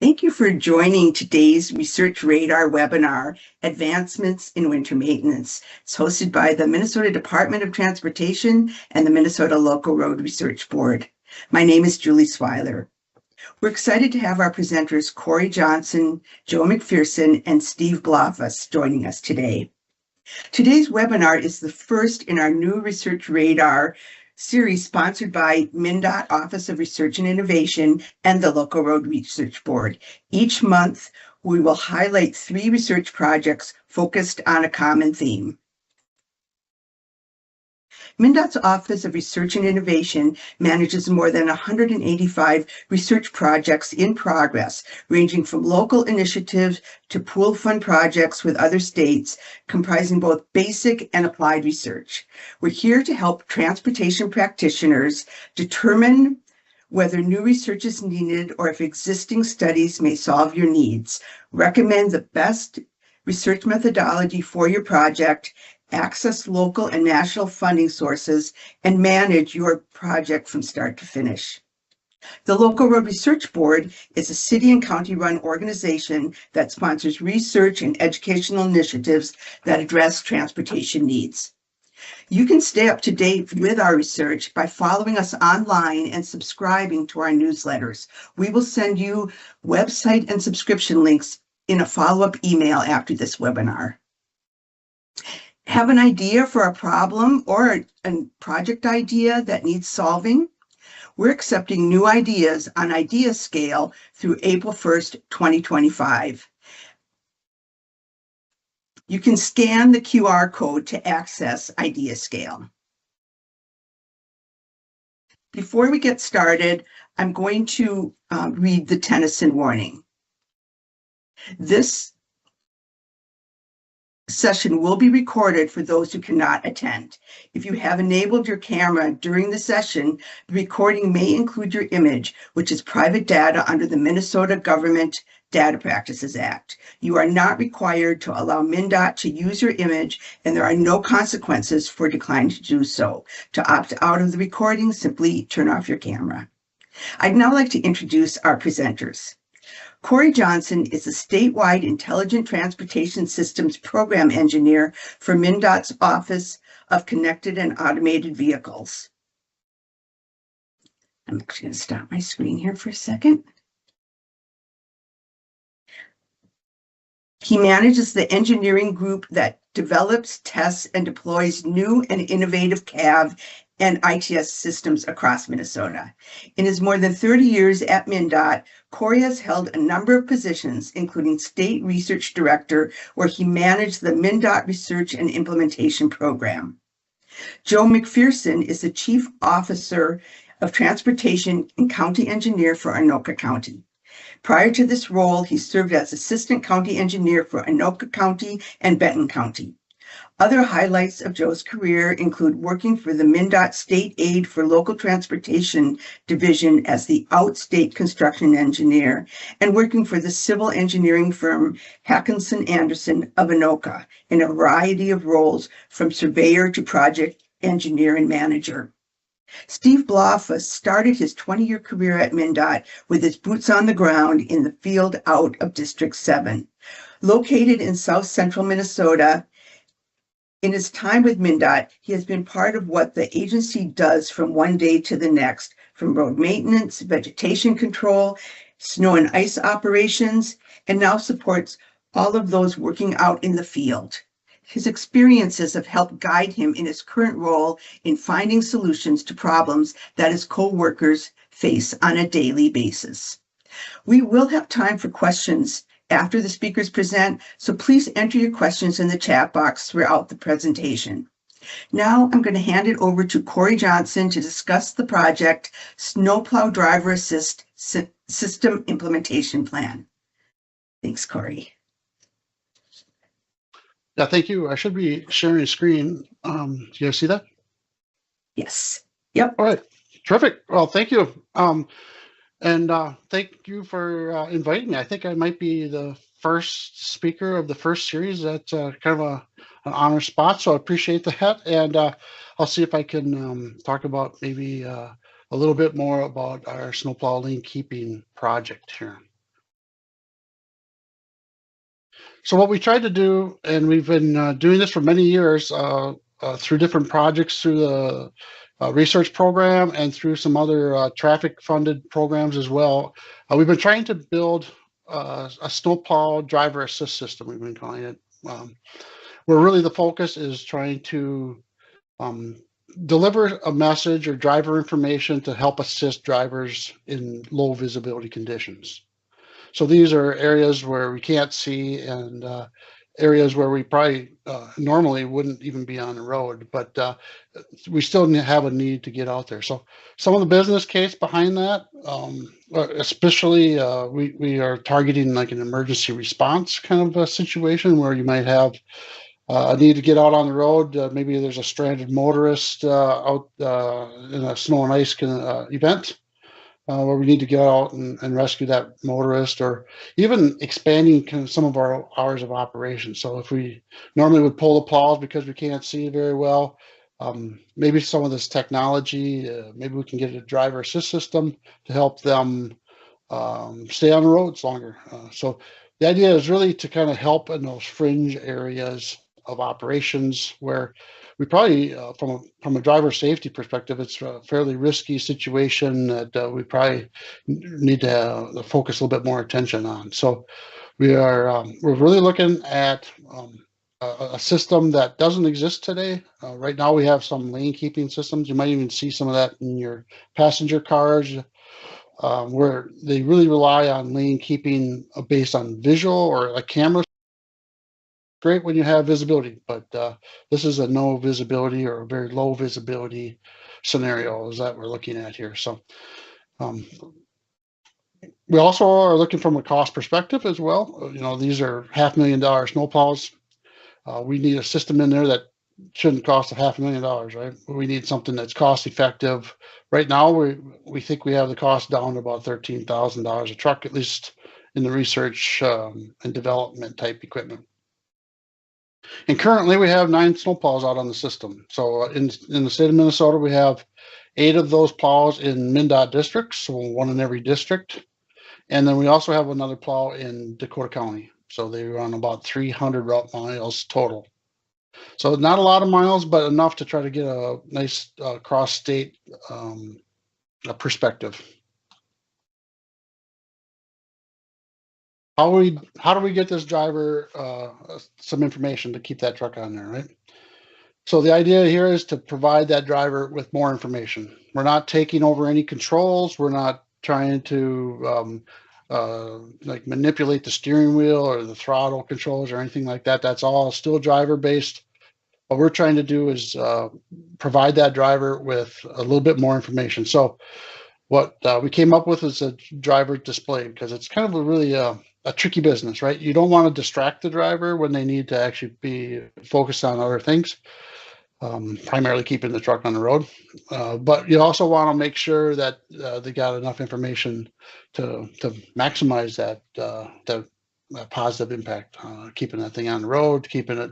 Thank you for joining today's Research Radar webinar, Advancements in Winter Maintenance. It's hosted by the Minnesota Department of Transportation and the Minnesota Local Road Research Board. My name is Julie Swiler. We're excited to have our presenters Corey Johnson, Joe McPherson, and Steve Blofus joining us today. Today's webinar is the first in our new Research Radar series sponsored by MnDOT Office of Research and Innovation and the Local Road Research Board. Each month, we will highlight 3 research projects focused on a common theme. MnDOT's Office of Research and Innovation manages more than 185 research projects in progress, ranging from local initiatives to pool fund projects with other states, comprising both basic and applied research. We're here to help transportation practitioners determine whether new research is needed or if existing studies may solve your needs, recommend the best research methodology for your project, access local and national funding sources, and manage your project from start to finish. The Local Road Research Board is a city and county-run organization that sponsors research and educational initiatives that address transportation needs. You can stay up to date with our research by following us online and subscribing to our newsletters. We will send you website and subscription links in a follow-up email after this webinar. Have an idea for a problem or a project idea that needs solving? We're accepting new ideas on Idea Scale through April 1st, 2025. You can scan the QR code to access Idea Scale. Before we get started, I'm going to read the Tennyson warning. This session will be recorded for those who cannot attend. If you have enabled your camera during the session, the recording may include your image, which is private data under the Minnesota Government Data Practices Act. You are not required to allow MnDOT to use your image, and there are no consequences for declining to do so. To opt out of the recording, simply turn off your camera. I'd now like to introduce our presenters. Corey Johnson is a statewide Intelligent Transportation Systems Program Engineer for MnDOT's Office of Connected and Automated Vehicles. I'm actually going to stop my screen here for a second. He manages the engineering group that develops, tests, and deploys new and innovative CAV and ITS systems across Minnesota. In his more than 30 years at MnDOT, Corey has held a number of positions, including State Research Director, where he managed the MnDOT Research and Implementation Program. Joe McPherson is the Chief Officer of Transportation and County Engineer for Anoka County. Prior to this role, he served as Assistant County Engineer for Anoka County and Benton County. Other highlights of Joe's career include working for the MnDOT State Aid for Local Transportation Division as the outstate construction engineer and working for the civil engineering firm Hackinson Anderson of Anoka in a variety of roles from surveyor to project engineer and manager. Steve Blofus started his 20-year career at MnDOT with his boots on the ground in the field out of District 7. Located in south central Minnesota, in his time with MnDOT, he has been part of what the agency does from one day to the next, from road maintenance, vegetation control, snow and ice operations, and now supports all of those working out in the field. His experiences have helped guide him in his current role in finding solutions to problems that his co-workers face on a daily basis. We will have time for questions after the speakers present, so please enter your questions in the chat box throughout the presentation. Now I'm going to hand it over to Corey Johnson to discuss the project Snowplow Driver Assist System Implementation Plan. Thanks, Corey. Yeah, thank you. I should be sharing a screen. Do you guys see that? Yes. Yep. All right. Terrific. Well, thank you. And thank you for inviting me. I think I might be the first speaker of the first series. That's kind of an honor spot, so I appreciate that. And I'll see if I can talk about maybe a little bit more about our snowplow lane keeping project here. So what we tried to do, and we've been doing this for many years through different projects, through the research program and through some other traffic-funded programs as well. We've been trying to build a snowplow driver assist system, we've been calling it, where really the focus is trying to deliver a message or driver information to help assist drivers in low visibility conditions. So these are areas where we can't see, and areas where we probably normally wouldn't even be on the road, but we still have a need to get out there. So some of the business case behind that, especially we are targeting like an emergency response kind of a situation where you might have a need to get out on the road. Maybe there's a stranded motorist out in a snow and ice event. Where we need to get out and rescue that motorist, or even expanding some of our hours of operation. So if we normally would pull the plows because we can't see very well, maybe some of this technology, maybe we can get a driver assist system to help them stay on the roads longer. So the idea is really to kind of help in those fringe areas of operations where we probably, from a driver safety perspective, it's a fairly risky situation that we probably need to focus a little bit more attention on. So we're really looking at a system that doesn't exist today. Right now, we have some lane keeping systems. You might even see some of that in your passenger cars, where they really rely on lane keeping based on visual or a camera. Great when you have visibility, but this is a no visibility or a very low visibility scenarios that we're looking at here. So we also are looking from a cost perspective as well. You know, these are $500,000 snowplows. We need a system in there that shouldn't cost $500,000, right? We need something that's cost effective. Right now, we think we have the cost down to about $13,000 a truck, at least in the research and development type equipment. And currently we have 9 snowplows out on the system. So in the state of Minnesota, we have 8 of those plows in MnDOT districts, so 1 in every district. And then we also have another plow in Dakota County. So they run about 300 route miles total. So not a lot of miles, but enough to try to get a nice cross-state perspective. How do we get this driver some information to keep that truck on there, right? So the idea here is to provide that driver with more information. We're not taking over any controls. We're not trying to like manipulate the steering wheel or the throttle controls or anything like that. That's all still driver based. What we're trying to do is provide that driver with a little bit more information. So what we came up with is a driver display, because it's kind of a really a tricky business, right? You don't want to distract the driver when they need to actually be focused on other things, primarily keeping the truck on the road. But you also want to make sure that they got enough information to maximize that positive impact, keeping that thing on the road, keeping it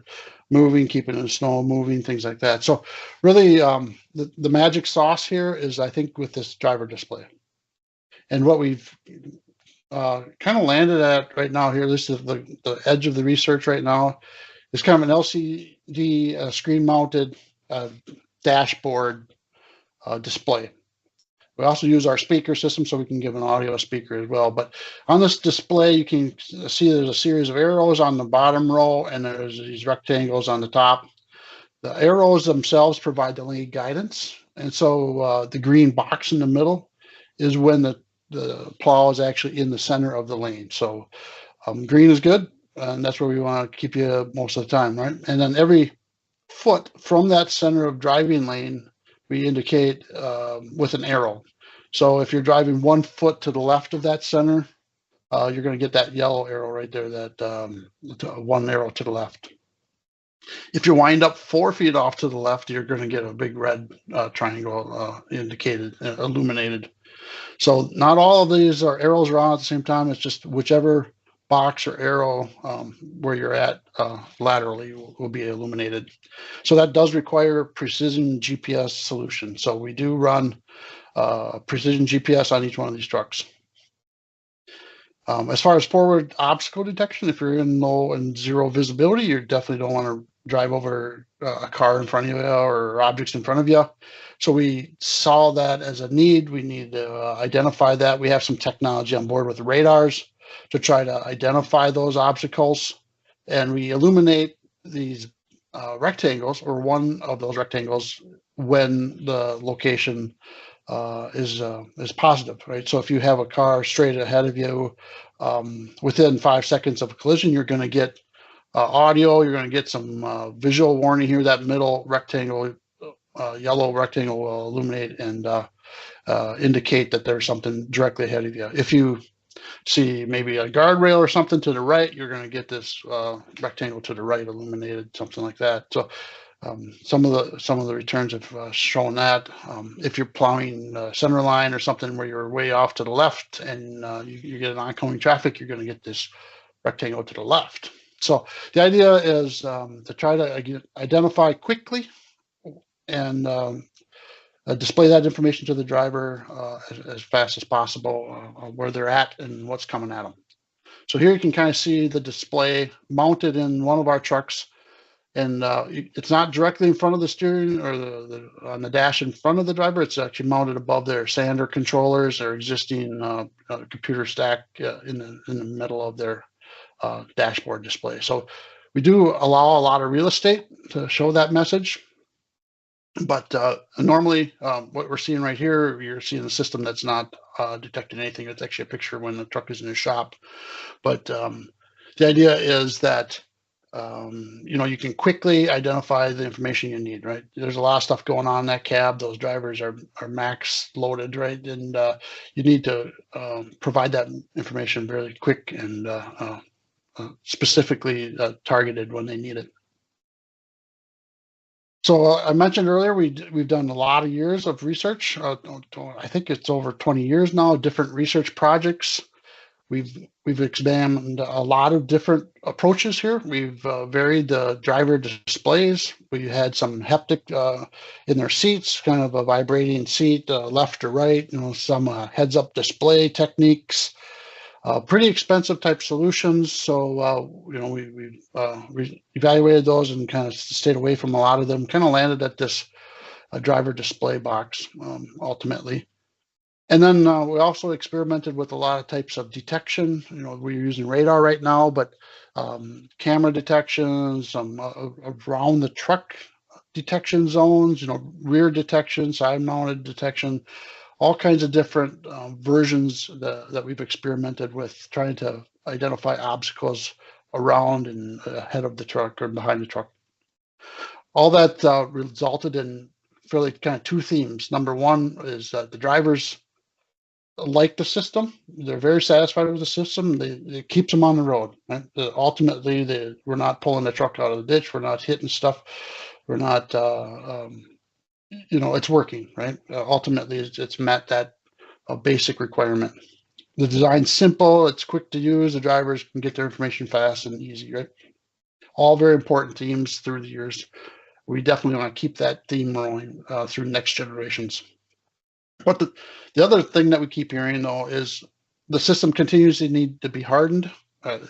moving, keeping it in snow, moving, things like that. So really the magic sauce here is, I think, with this driver display. And what we've kind of landed at right now here, this is the edge of the research right now, is kind of an LCD screen mounted dashboard display. We also use our speaker system, so we can give an audio speaker as well. But on this display, you can see there's a series of arrows on the bottom row, and there's these rectangles on the top. The arrows themselves provide the lane guidance. And so the green box in the middle is when the plow is actually in the center of the lane. So green is good, and that's where we want to keep you most of the time, right? And then every foot from that center of driving lane, we indicate with an arrow. So if you're driving 1 foot to the left of that center, you're going to get that yellow arrow right there, that 1 arrow to the left. If you wind up 4 feet off to the left, you're going to get a big red triangle indicated, illuminated. So not all of these are arrows are on at the same time. It's just whichever box or arrow where you're at laterally will be illuminated. So that does require precision GPS solution. So we do run precision GPS on each one of these trucks. As far as forward obstacle detection, if you're in low and zero visibility, you definitely don't want to drive over a car in front of you or objects in front of you. So we saw that as a need. We need to identify that. We have some technology on board with radars to try to identify those obstacles, and we illuminate these rectangles, or one of those rectangles, when the location is positive, right? So if you have a car straight ahead of you, within 5 seconds of a collision, you're going to get audio, you're going to get some visual warning here. That middle rectangle, yellow rectangle, will illuminate and indicate that there's something directly ahead of you. If you see maybe a guardrail or something to the right, you're going to get this rectangle to the right illuminated, something like that. So some of the returns have shown that. If you're plowing center line or something where you're way off to the left and you get an oncoming traffic, you're going to get this rectangle to the left. So the idea is to try to identify quickly and display that information to the driver as fast as possible, where they're at and what's coming at them. So here you can kind of see the display mounted in one of our trucks, and it's not directly in front of the steering or on the dash in front of the driver. It's actually mounted above their Sander controllers, their existing computer stack in the middle of their dashboard display. So we do allow a lot of real estate to show that message. But normally what we're seeing right here, you're seeing a system that's not detecting anything. It's actually a picture when the truck is in the shop. But the idea is that you can quickly identify the information you need, right? There's a lot of stuff going on in that cab. Those drivers are max loaded, right? And you need to provide that information very quick and specifically targeted when they need it. So I mentioned earlier, we've done a lot of years of research. I think it's over 20 years now, different research projects. We've examined a lot of different approaches here. We've varied the driver displays. We had some haptic in their seats, kind of a vibrating seat, left or right. Some heads-up display techniques. Pretty expensive type solutions. So we evaluated those and kind of stayed away from a lot of them. Kind of landed at this driver display box ultimately. And then we also experimented with a lot of types of detection. We're using radar right now, but camera detection, some around the truck detection zones, rear detection, side mounted detection, all kinds of different versions that we've experimented with, trying to identify obstacles around and ahead of the truck or behind the truck. All that resulted in fairly kind of two themes. Number one is that the drivers like the system. They're very satisfied with the system. It keeps them on the road. Right? Ultimately, we're not pulling the truck out of the ditch. We're not hitting stuff. We're not, it's working, right? Ultimately, it's met that basic requirement. The design's simple. It's quick to use. The drivers can get their information fast and easy, right? All very important themes through the years. We definitely want to keep that theme rolling through next generations. But the other thing that we keep hearing, though, is the system continues to need to be hardened.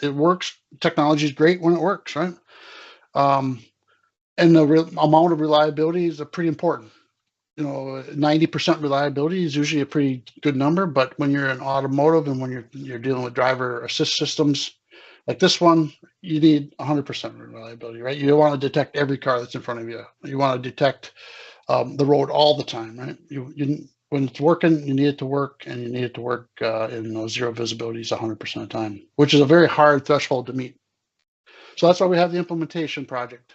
It works. Technology is great when it works, right? And the amount of reliability is pretty important. 90% reliability is usually a pretty good number, but when you're in automotive and when you're dealing with driver assist systems like this one, you need 100% reliability, right? You don't want to detect every car that's in front of you. You want to detect the road all the time, right? When it's working, you need it to work, and you need it to work in those zero visibilities 100% of the time, which is a very hard threshold to meet. So that's why we have the implementation project.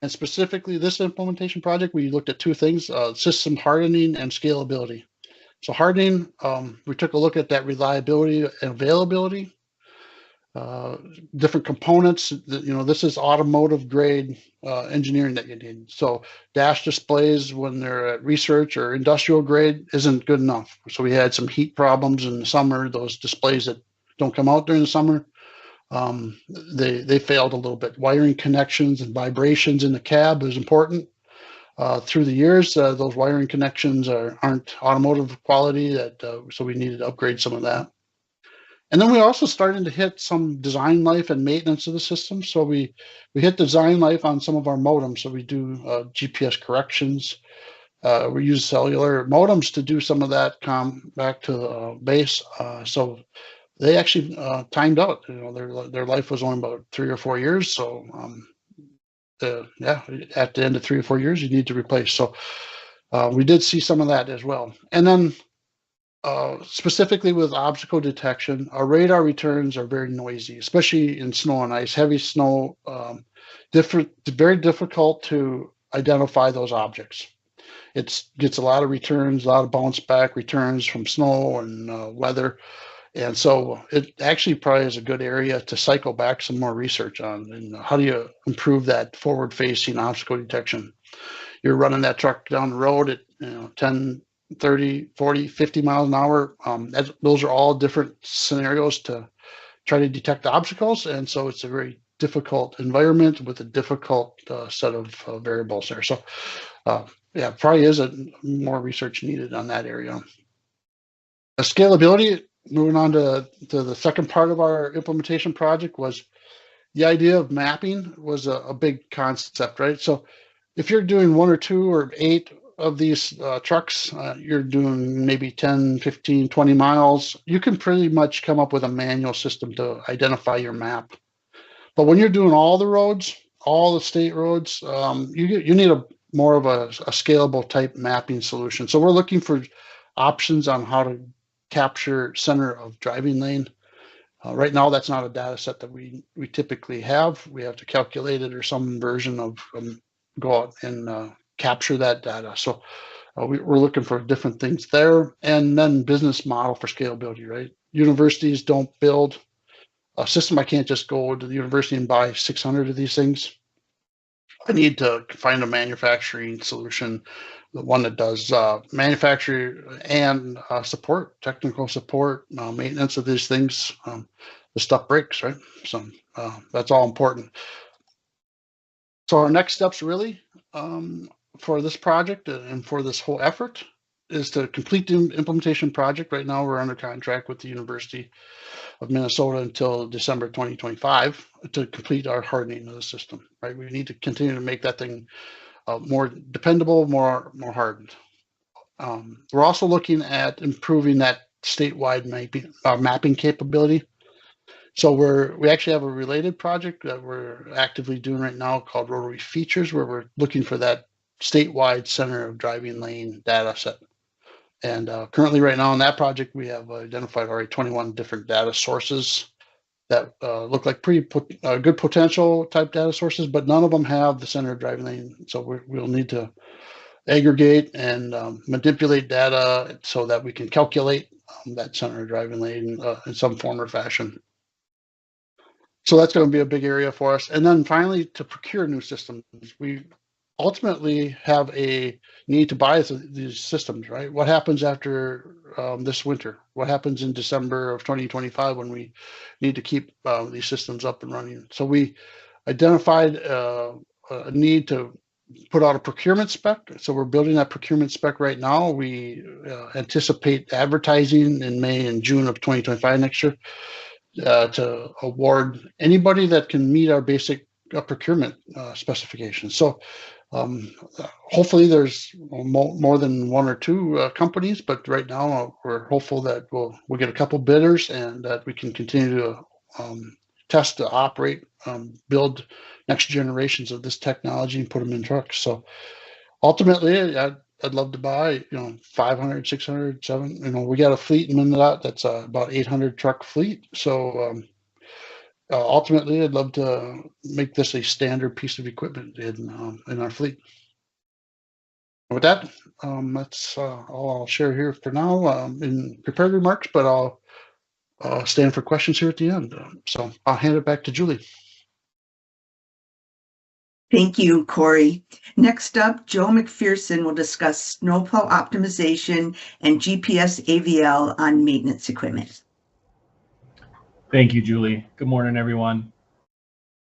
And specifically this implementation project, we looked at two things, system hardening and scalability. So hardening, we took a look at that reliability and availability, different components. This is automotive grade engineering that you need. So dash displays, when they're at research or industrial grade, isn't good enough. So we had some heat problems in the summer. Those displays that don't come out during the summer, they failed a little bit. Wiring connections and vibrations in the cab is important. Through the years, those wiring connections aren't automotive quality, so we needed to upgrade some of that. And then we're also starting to hit some design life and maintenance of the system. So we hit design life on some of our modems. So we do GPS corrections. We use cellular modems to do some of that back to base. So they actually timed out. Their life was only about 3 or 4 years. So at the end of 3 or 4 years, you need to replace. So we did see some of that as well. And then specifically with obstacle detection, our radar returns are very noisy, especially in snow and ice, heavy snow. Very difficult to identify those objects. It gets a lot of returns, a lot of bounce back returns from snow and weather. And so it actually probably is a good area to cycle back some more research on. And how do you improve that forward facing obstacle detection? You're running that truck down the road at 10, 30, 40, 50 miles an hour. Those are all different scenarios to try to detect obstacles. And so it's a very difficult environment with a difficult set of variables there. So probably is more research needed on that area. Scalability, moving on to the second part of our implementation project, was the idea of mapping was a big concept, right? So if you're doing 1 or 2 or 8 of these trucks, you're doing maybe 10, 15, 20 miles, you can pretty much come up with a manual system to identify your map. But when you're doing all the roads, all the state roads, you need more of a scalable type mapping solution. So we're looking for options on how to capture center of driving lane. Right now, that's not a data set that we typically have. We have to calculate it or some version of go out and capture that data. So we're looking for different things there. And then business model for scalability, right? Universities don't build a system. I can't just go to the university and buy 600 of these things. I need to find a manufacturing solution, the one that does manufacture and support, technical support, maintenance of these things. The stuff breaks, right? So that's all important. So our next steps really for this project and for this whole effort is to complete the implementation project. Right now we're under contract with the University of Minnesota until December 2025 to complete our hardening of the system, right? We need to continue to make that thing more dependable, more hardened. We're also looking at improving that statewide mapping capability. So we actually have a related project that we're actively doing right now called Rotary Features, where we're looking for that statewide center of driving lane data set. And currently right now in that project, we have identified already 21 different data sources that look like pretty good potential type data sources, but none of them have the center of driving lane. So we'll need to aggregate and manipulate data so that we can calculate that center of driving lane in some form or fashion. So that's going to be a big area for us. And then finally, to procure new systems, we ultimately have a need to buy these systems, right? What happens after this winter? What happens in December of 2025 when we need to keep these systems up and running? So we identified a need to put out a procurement spec. So we're building that procurement spec right now. We anticipate advertising in May and June of 2025 next year to award anybody that can meet our basic procurement specifications. So hopefully there's more than 1 or 2 companies, but right now we're hopeful that we'll get a couple bidders and that we can continue to test, to operate, build next generations of this technology and put them in trucks. So ultimately, I'd love to buy 500, 600, 700. We got a fleet in Minnesota that's about 800 truck fleet. So ultimately, I'd love to make this a standard piece of equipment in our fleet. With that, that's all I'll share here for now in prepared remarks, but I'll stand for questions here at the end. So I'll hand it back to Julie. Thank you, Corey. Next up, Joe McPherson will discuss snowplow optimization and GPS AVL on maintenance equipment. Thank you, Julie. Good morning, everyone.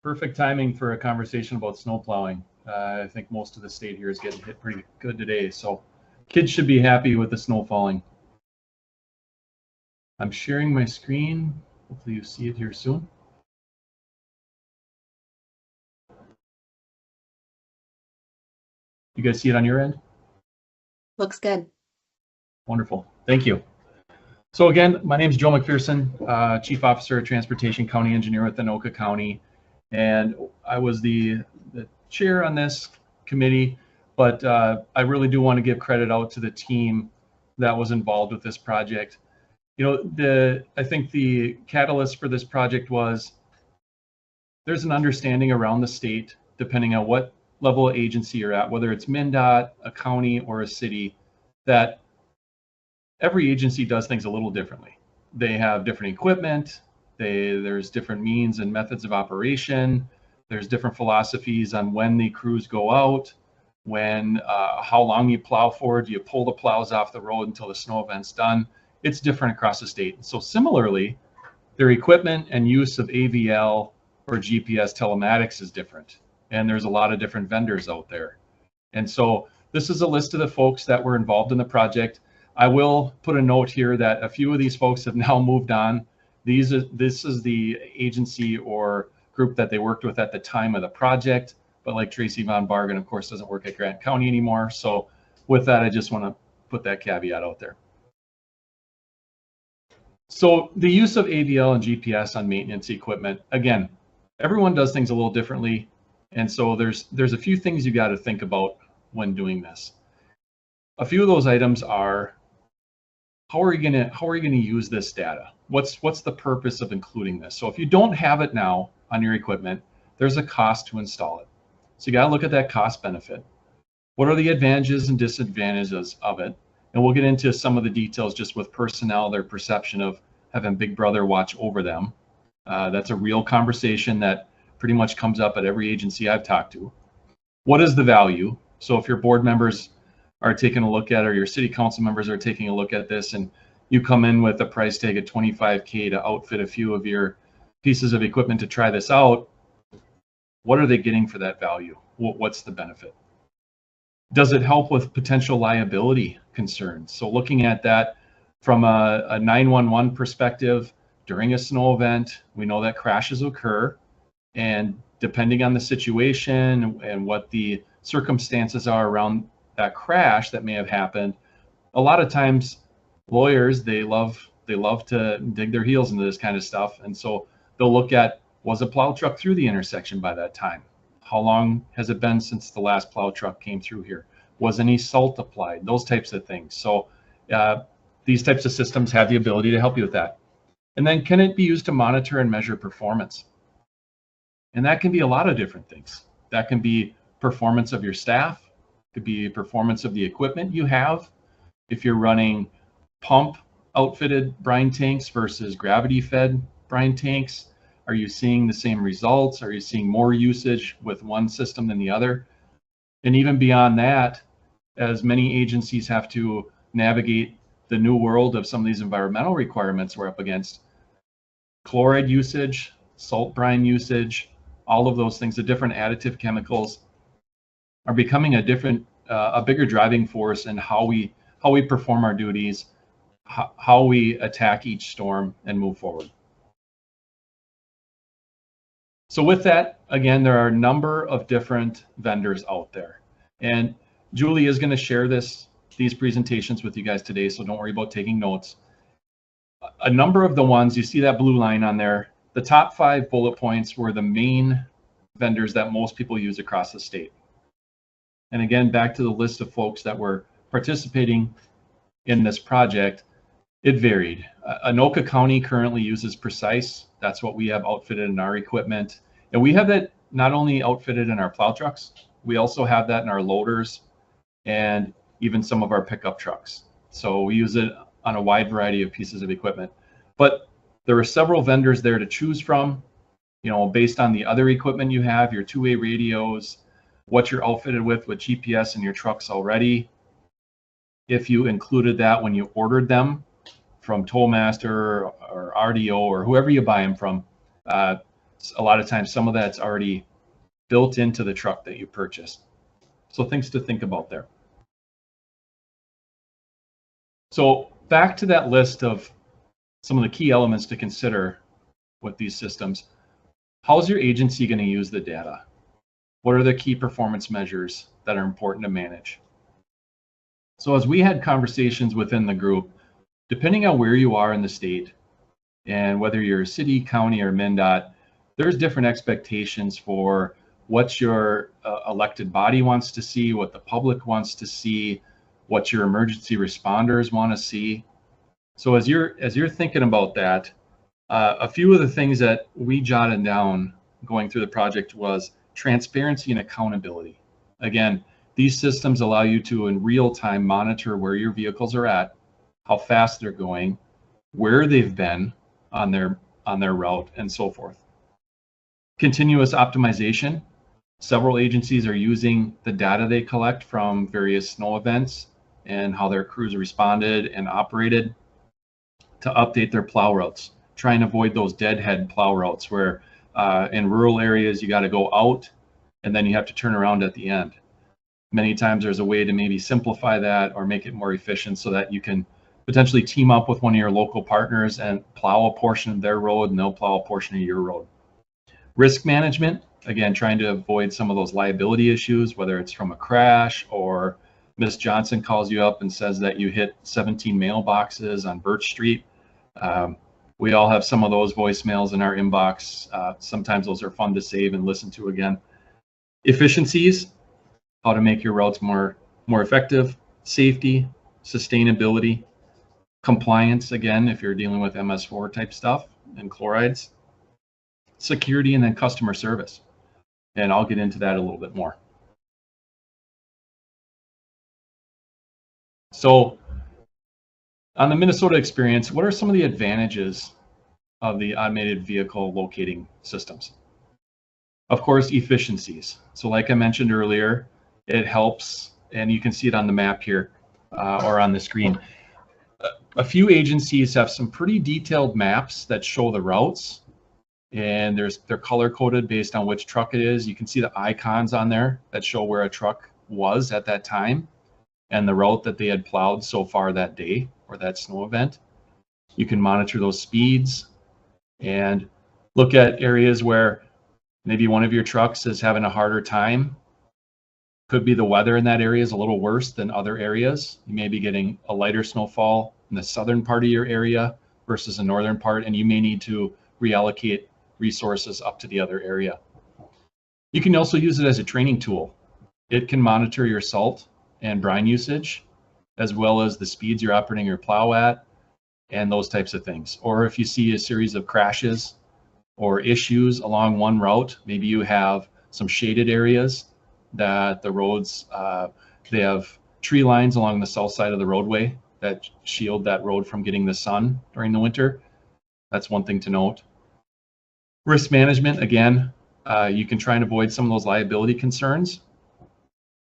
Perfect timing for a conversation about snow plowing. I think most of the state here is getting hit pretty good today, so kids should be happy with the snow falling. I'm sharing my screen. Hopefully you see it here soon. You guys see it on your end? Looks good. Wonderful. Thank you. So again, my name is Joe McPherson, Chief Officer of Transportation County Engineer with Anoka County. And I was the chair on this committee, but I really do want to give credit out to the team that was involved with this project. You know, I think the catalyst for this project was there's an understanding around the state, depending on what level of agency you're at, whether it's MnDOT, a county, or a city, that every agency does things a little differently. They have different equipment, there's different means and methods of operation, there's different philosophies on when the crews go out, how long you plow for, do you pull the plows off the road until the snow event's done? It's different across the state. So similarly, their equipment and use of AVL or GPS telematics is different. And there's a lot of different vendors out there. And so this is a list of the folks that were involved in the project. I will put a note here that a few of these folks have now moved on. This is the agency or group that they worked with at the time of the project. But like Tracy Von Bargen, of course, doesn't work at Grant County anymore. So with that, I just want to put that caveat out there. So the use of AVL and GPS on maintenance equipment, again, everyone does things a little differently. And so there's a few things you got to think about when doing this. A few of those items are, how are you gonna use this data? What's the purpose of including this? So if you don't have it now on your equipment, there's a cost to install it. So you got to look at that cost benefit. What are the advantages and disadvantages of it? And we'll get into some of the details just with personnel, their perception of having Big Brother watch over them. That's a real conversation that pretty much comes up at every agency I've talked to. What is the value? So if your board members are taking a look at, or your city council members are taking a look at this, and you come in with a price tag of $25K to outfit a few of your pieces of equipment to try this out, what are they getting for that value? What's the benefit? Does it help with potential liability concerns? So looking at that from a 911 perspective, during a snow event, we know that crashes occur, and depending on the situation and what the circumstances are around that crash that may have happened, a lot of times lawyers, they love to dig their heels into this kind of stuff. And so they'll look at, was a plow truck through the intersection by that time? How long has it been since the last plow truck came through here? Was any salt applied? Those types of things. So these types of systems have the ability to help you with that. And then can it be used to monitor and measure performance? And that can be a lot of different things. That can be performance of your staff, could be performance of the equipment you have. If you're running pump outfitted brine tanks versus gravity fed brine tanks, are you seeing the same results? Are you seeing more usage with one system than the other? And even beyond that, as many agencies have to navigate the new world of some of these environmental requirements we're up against, chloride usage, salt brine usage, all of those things, the different additive chemicals are becoming a bigger driving force in how we perform our duties, how we attack each storm and move forward. So with that, again, there are a number of different vendors out there, and Julie is going to share these presentations with you guys today, so don't worry about taking notes. A number of the ones, you see that blue line on there, the top 5 bullet points were the main vendors that most people use across the state. And again, back to the list of folks that were participating in this project, it varied. Anoka County currently uses Precise. That's what we have outfitted in our equipment. And we have that not only outfitted in our plow trucks, we also have that in our loaders and even some of our pickup trucks. So we use it on a wide variety of pieces of equipment. But there are several vendors there to choose from, you know, based on the other equipment you have, your two-way radios, what you're outfitted with GPS in your trucks already. If you included that when you ordered them from Tollmaster or RDO or whoever you buy them from, a lot of times some of that's already built into the truck that you purchased. So things to think about there. So back to that list of some of the key elements to consider with these systems, how's your agency going to use the data? What are the key performance measures that are important to manage? So as we had conversations within the group, depending on where you are in the state and whether you're a city, county, or MnDOT, there's different expectations for what your elected body wants to see, what the public wants to see, what your emergency responders want to see. So as you're thinking about that, a few of the things that we jotted down going through the project was transparency and accountability. Again, these systems allow you to in real time monitor where your vehicles are at, how fast they're going, where they've been on their route, and so forth. Continuous optimization. Several agencies are using the data they collect from various snow events and how their crews responded and operated to update their plow routes. Try and avoid those deadhead plow routes where in rural areas you got to go out and then you have to turn around at the end. Many times there's a way to maybe simplify that or make it more efficient so that you can potentially team up with one of your local partners and plow a portion of their road and they'll plow a portion of your road. Risk management, again, trying to avoid some of those liability issues, whether it's from a crash or Miss Johnson calls you up and says that you hit 17 mailboxes on Birch Street. We all have some of those voicemails in our inbox. Sometimes those are fun to save and listen to again. Efficiencies, how to make your routes more effective, safety, sustainability, compliance, again, if you're dealing with MS4 type stuff and chlorides, security, and then customer service. And I'll get into that a little bit more. So on the Minnesota experience, what are some of the advantages of the automated vehicle locating systems? Of course, efficiencies. So like I mentioned earlier, it helps, and you can see it on the map here or on the screen. A few agencies have some pretty detailed maps that show the routes, and they're color coded based on which truck it is. You can see the icons on there that show where a truck was at that time and the route that they had plowed so far that day or that snow event. You can monitor those speeds and look at areas where maybe one of your trucks is having a harder time. Could be the weather in that area is a little worse than other areas. You may be getting a lighter snowfall in the southern part of your area versus the northern part, and you may need to reallocate resources up to the other area. You can also use it as a training tool. It can monitor your salt and brine usage, as well as the speeds you're operating your plow at, and those types of things. Or if you see a series of crashes or issues along one route, maybe you have some shaded areas that the roads, they have tree lines along the south side of the roadway that shield that road from getting the sun during the winter. That's one thing to note. Risk management, again, you can try and avoid some of those liability concerns.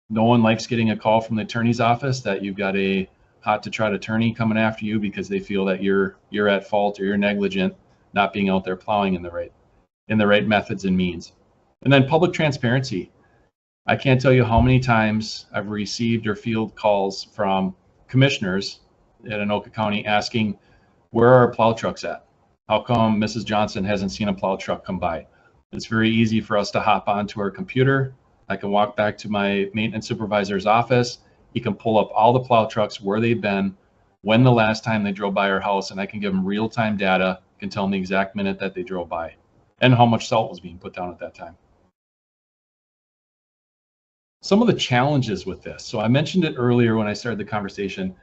No one likes getting a call from the attorney's office that you've got a hot to trot attorney coming after you because they feel that you're at fault or you're negligent, not being out there plowing in the right methods and means. And then public transparency. I can't tell you how many times I've received or field calls from commissioners at Anoka County asking, where are our plow trucks at? How come Mrs. Johnson hasn't seen a plow truck come by? It's very easy for us to hop onto our computer. I can walk back to my maintenance supervisor's office. He can pull up all the plow trucks, where they've been, when the last time they drove by our house, and I can give them real-time data, can tell them the exact minute that they drove by and how much salt was being put down at that time. Some of the challenges with this. So I mentioned it earlier when I started the conversation.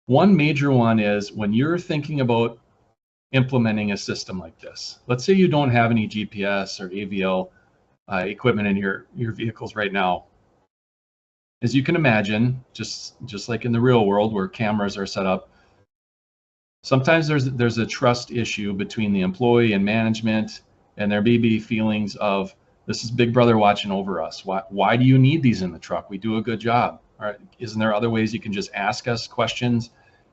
One major one is when you're thinking about implementing a system like this. Let's say you don't have any GPS or AVL equipment in your vehicles right now. As you can imagine, just like in the real world where cameras are set up, sometimes there's a trust issue between the employee and management, and there may be feelings of, this is Big Brother watching over us. Why do you need these in the truck? We do a good job. All right, isn't there other ways you can just ask us questions?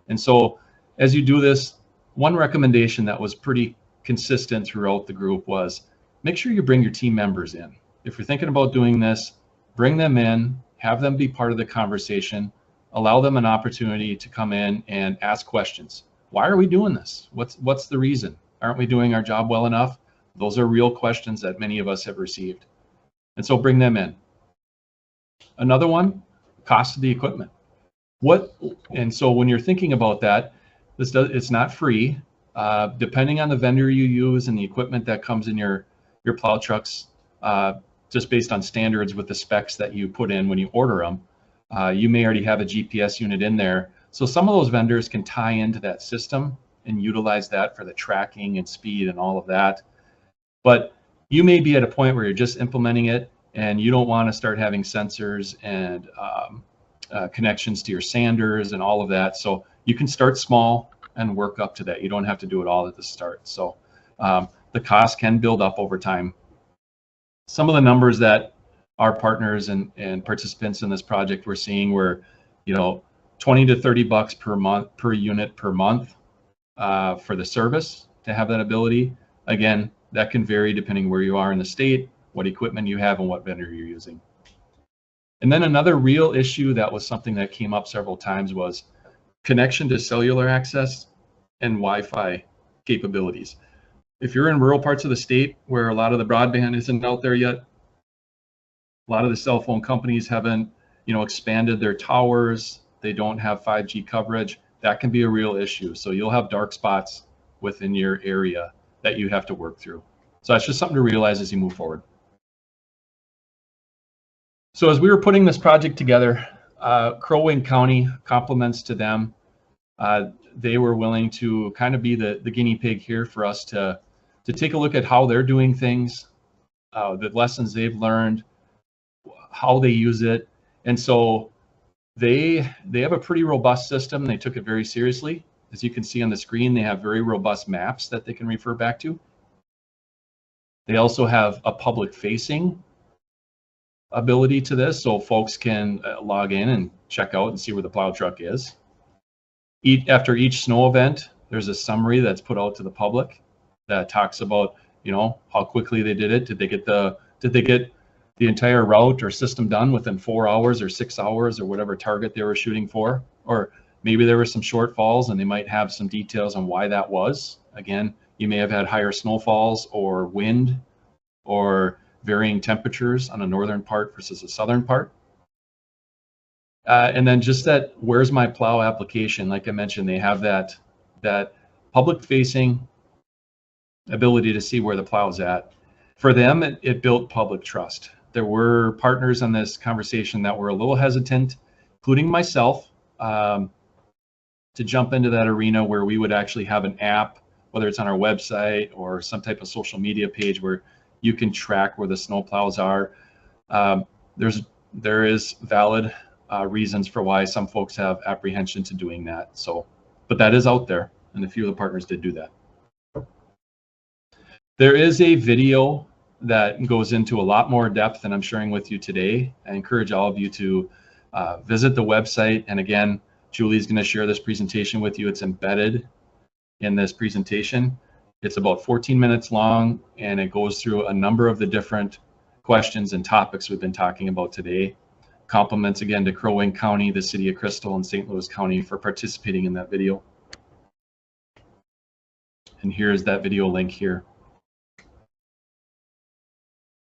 And so as you do this, one recommendation that was pretty consistent throughout the group was make sure you bring your team members in. If you're thinking about doing this, bring them in, have them be part of the conversation, allow them an opportunity to come in and ask questions. Why are we doing this? What's the reason? Aren't we doing our job well enough? Those are real questions that many of us have received. And so bring them in. Another one, cost of the equipment. And so when you're thinking about that, it's not free. Depending on the vendor you use and the equipment that comes in your plow trucks, just based on standards with the specs that you put in when you order them, you may already have a GPS unit in there. So some of those vendors can tie into that system and utilize that for the tracking and speed and all of that. But you may be at a point where you're just implementing it and you don't want to start having sensors and connections to your sanders and all of that. So you can start small and work up to that. You don't have to do it all at the start. So the cost can build up over time. Some of the numbers that our partners and participants in this project were seeing were, $20 to $30 per month per unit per month for the service to have that ability. Again, that can vary depending where you are in the state, what equipment you have, and what vendor you're using. And then another real issue that was something that came up several times was connection to cellular access and Wi-Fi capabilities. If you're in rural parts of the state where a lot of the broadband isn't out there yet, a lot of the cell phone companies haven't, expanded their towers. They don't have 5G coverage. That can be a real issue. So you'll have dark spots within your area that you have to work through. So that's just something to realize as you move forward. So as we were putting this project together, Crow Wing County, compliments to them. They were willing to kind of be the guinea pig here for us to take a look at how they're doing things, the lessons they've learned, how they use it. And so they have a pretty robust system. They took it very seriously. As you can see on the screen, they have very robust maps that they can refer back to. They also have a public facing ability to this, so folks can log in and check out and see where the plow truck is. After each snow event, there's a summary that's put out to the public that talks about, how quickly they did it. Did they get the entire route or system done within 4 hours or 6 hours or whatever target they were shooting for? Or maybe there were some shortfalls and they might have some details on why that was. Again, you may have had higher snowfalls or wind or varying temperatures on a northern part versus a southern part. And then just that where's my plow application, like I mentioned, they have that public facing ability to see where the plow is at. For them, it built public trust. There were partners on this conversation that were a little hesitant, including myself, to jump into that arena where we would actually have an app, whether it's on our website or some type of social media page where you can track where the snow plows are. There is valid reasons for why some folks have apprehension to doing that. So, but that is out there, and a few of the partners did do that. There is a video that goes into a lot more depth than I'm sharing with you today. I encourage all of you to visit the website. And again, Julie's going to share this presentation with you. It's embedded in this presentation. It's about 14 minutes long, and it goes through a number of the different questions and topics we've been talking about today. Compliments again to Crow Wing County, the City of Crystal, and St. Louis County for participating in that video. And here's that video link here.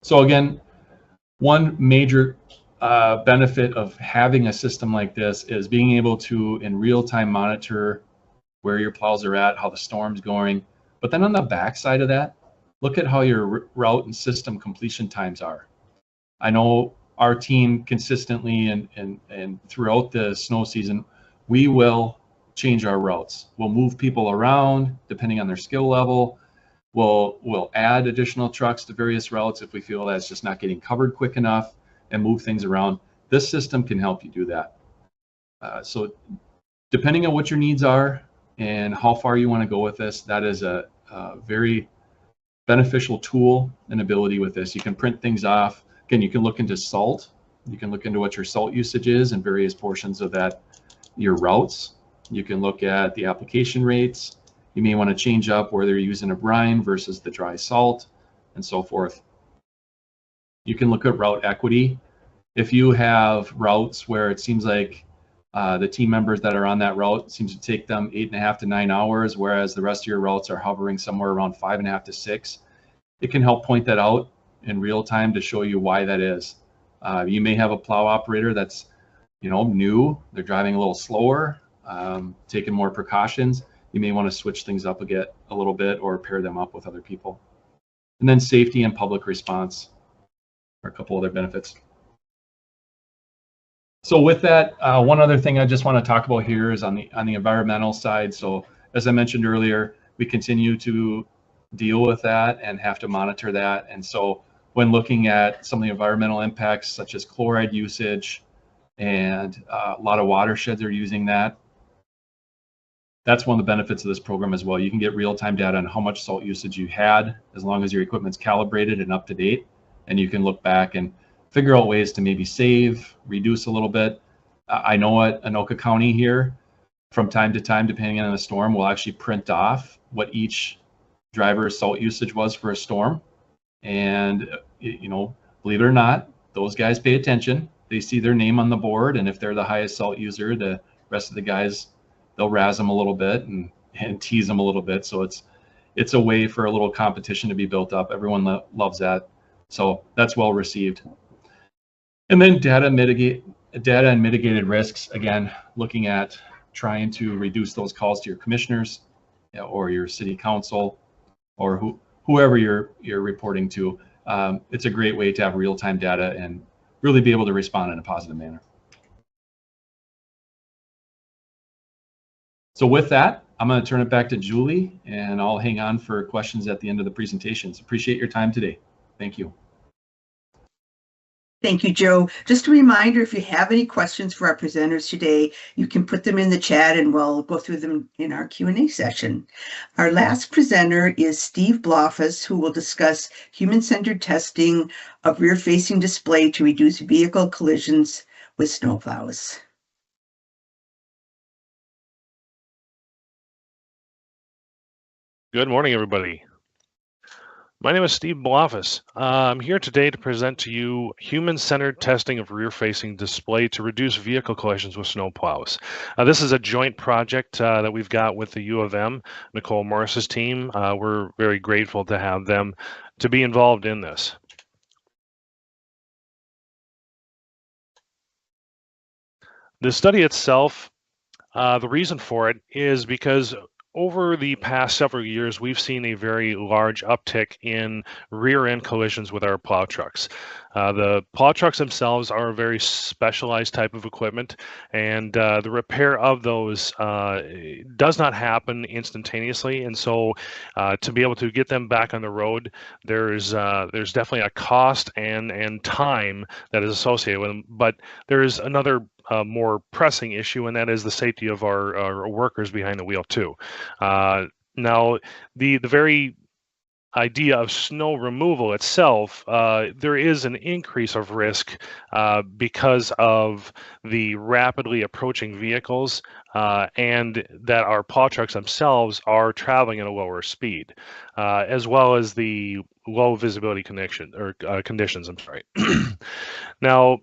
So again, one major benefit of having a system like this is being able to in real time monitor where your plows are at, how the storm's going. But then on the back side of that, look at how your route and system completion times are. I know our team consistently and throughout the snow season, we will change our routes. We'll move people around depending on their skill level. We'll add additional trucks to various routes if we feel that's just not getting covered quick enough, and move things around. This system can help you do that. So depending on what your needs are and how far you want to go with this, that is a very beneficial tool and ability with this. You can print things off. Again, you can look into salt. You can look into what your salt usage is and various portions of that, your routes. You can look at the application rates. You may want to change up whether you're using a brine versus the dry salt and so forth. You can look at route equity. If you have routes where it seems like The team members that are on that route seems to take them 8.5 to 9 hours, whereas the rest of your routes are hovering somewhere around 5.5 to 6. It can help point that out in real time to show you why that is. You may have a plow operator that's, new. They're driving a little slower, taking more precautions. You may want to switch things up a little bit or pair them up with other people. And then safety and public response are a couple other benefits. So with that, one other thing I just want to talk about here is on the environmental side. So as I mentioned earlier, we continue to deal with that and have to monitor that. And so when looking at some of the environmental impacts, such as chloride usage, and a lot of watersheds are using that, that's one of the benefits of this program as well. You can get real-time data on how much salt usage you had, as long as your equipment's calibrated and up to date, and you can look back and figure out ways to maybe save, reduce a little bit. I know at Anoka County here, from time to time, depending on the storm, we'll actually print off what each driver's salt usage was for a storm. And, believe it or not, those guys pay attention. They see their name on the board, and if they're the highest salt user, the rest of the guys, they'll razz them a little bit and tease them a little bit. So it's a way for a little competition to be built up. Everyone loves that. So that's well received. And then data and mitigated risks, again, looking at trying to reduce those calls to your commissioners or your city council or whoever you're reporting to. It's a great way to have real-time data and really be able to respond in a positive manner. So with that, I'm going to turn it back to Julie, and I'll hang on for questions at the end of the presentations. Appreciate your time today. Thank you. Thank you, Joe. Just a reminder, if you have any questions for our presenters today, you can put them in the chat and we'll go through them in our Q&A session. Our last presenter is Steve Blofus, who will discuss human-centered testing of rear-facing display to reduce vehicle collisions with snowplows. Good morning, everybody. My name is Steve Blofus. I'm here today to present to you human-centered testing of rear-facing display to reduce vehicle collisions with snowplows. This is a joint project that we've got with the U of M, Nicole Morris's team. We're very grateful to have them to be involved in this. The study itself, the reason for it is because over the past several years, we've seen a very large uptick in rear-end collisions with our plow trucks. The plow trucks themselves are a very specialized type of equipment, and the repair of those does not happen instantaneously. And so to be able to get them back on the road, there's definitely a cost and time that is associated with them. But there's another more pressing issue, and that is the safety of our workers behind the wheel too. Now, the very idea of snow removal itself, there is an increase of risk because of the rapidly approaching vehicles and that our plow trucks themselves are traveling at a lower speed, as well as the low visibility conditions. I'm sorry. Now,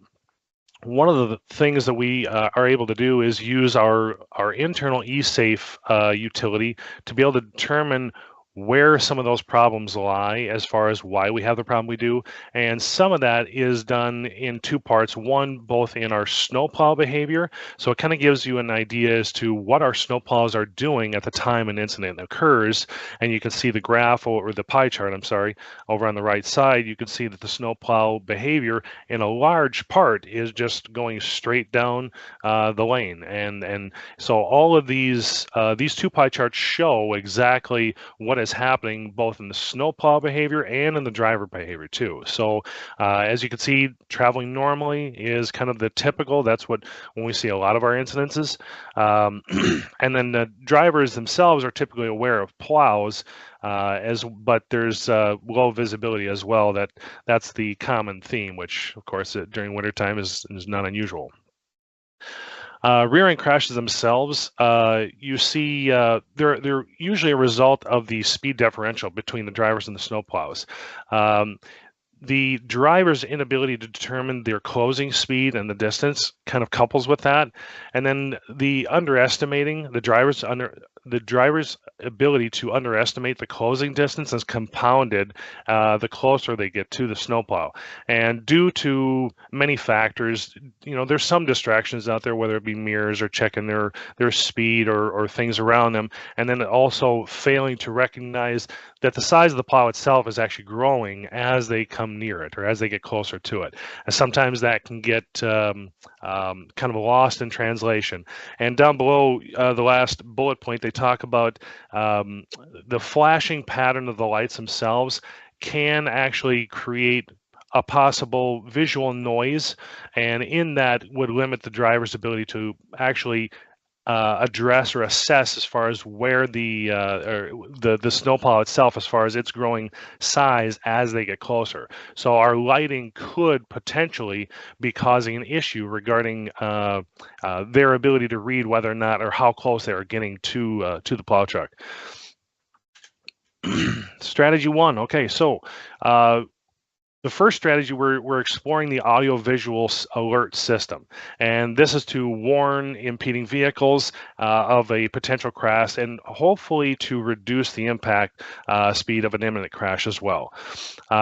one of the things that we are able to do is use our internal eSafe utility to be able to determine where some of those problems lie as far as why we have the problem we do. And some of that is done in two parts. One, both in our snowplow behavior. So it kind of gives you an idea as to what our snowplows are doing at the time an incident occurs. And you can see the graph or the pie chart, I'm sorry, over on the right side. You can see that the snowplow behavior in a large part is just going straight down the lane. And so all of these two pie charts show exactly what is happening both in the snowplow behavior and in the driver behavior too. So as you can see, traveling normally is kind of the typical. That's when we see a lot of our incidences. And then the drivers themselves are typically aware of plows, but there's low visibility as well. That's the common theme, which of course during wintertime is not unusual. Rear-end crashes themselves, you see they're usually a result of the speed differential between the drivers and the snowplows. the driver's inability to determine their closing speed and the distance kind of couples with that, and then the underestimating the driver's ability to underestimate the closing distance is compounded the closer they get to the snowplow. And due to many factors, there's some distractions out there, whether it be mirrors or checking their speed or things around them, and then also failing to recognize that the size of the plow itself is actually growing as they come near it or as they get closer to it. And sometimes that can get kind of lost in translation. And down below the last bullet point, they talk about the flashing pattern of the lights themselves can actually create a possible visual noise, and in that would limit the driver's ability to actually address or assess as far as where the snowplow itself, as far as its growing size as they get closer. So our lighting could potentially be causing an issue regarding their ability to read whether or not or how close they are getting to the plow truck. Strategy 1. Okay, so the first strategy, we're exploring the audio-visual alert system, and this is to warn impeding vehicles of a potential crash and hopefully to reduce the impact speed of an imminent crash as well.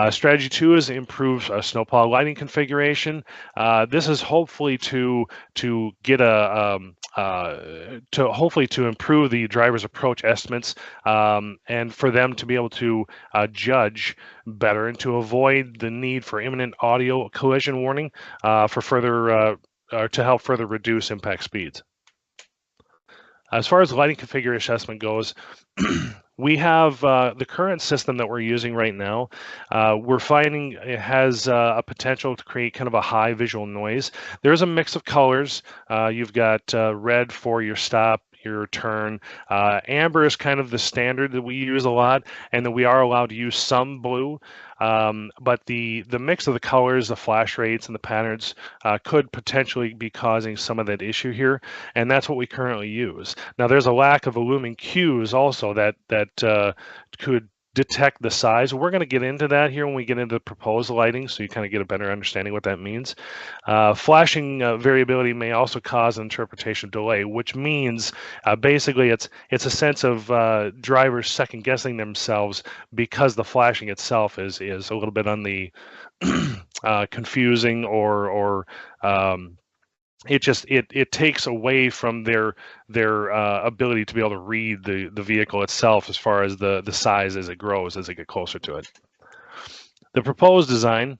Strategy 2 is improve snowplow lighting configuration. This is hopefully to get to improve the driver's approach estimates and for them to be able to judge better and to avoid the need for imminent audio collision warning for further to help further reduce impact speeds. As far as lighting configuration assessment goes, we have the current system that we're using right now. We're finding it has a potential to create kind of a high visual noise. There's a mix of colors. You've got red for your stop, your turn. Amber is kind of the standard that we use a lot, and then we are allowed to use some blue. But the mix of the colors, the flash rates, and the patterns could potentially be causing some of that issue here, and that's what we currently use. Now, there's a lack of illuming cues also that could detect the size. We're going to get into that here when we get into the proposed lighting, so you kind of get a better understanding what that means. Flashing variability may also cause an interpretation delay, which means basically it's a sense of drivers second guessing themselves because the flashing itself is a little bit on the confusing or it takes away from their ability to be able to read the vehicle itself as far as the size as it grows as they get closer to it. The proposed design,